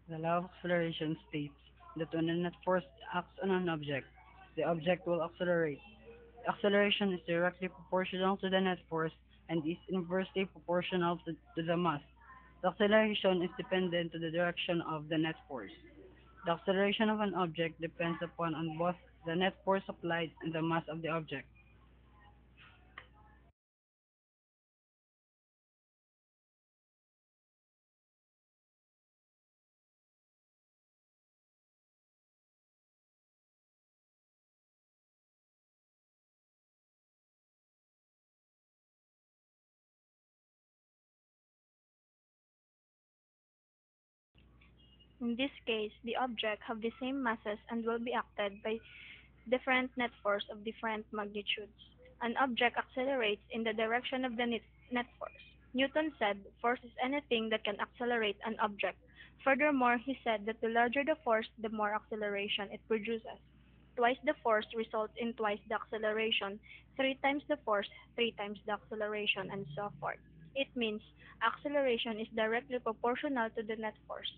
The law of acceleration states that when a net force acts on an object, the object will accelerate. Acceleration is directly proportional to the net force and is inversely proportional to the mass. The acceleration is dependent to the direction of the net force. The acceleration of an object depends upon on both the net force applied and the mass of the object. In this case, the object have the same masses and will be acted by different net force of different magnitudes. An object accelerates in the direction of the net force. Newton said force is anything that can accelerate an object. Furthermore, he said that the larger the force, the more acceleration it produces. Twice the force results in twice the acceleration, three times the force, three times the acceleration, and so forth. It means acceleration is directly proportional to the net force.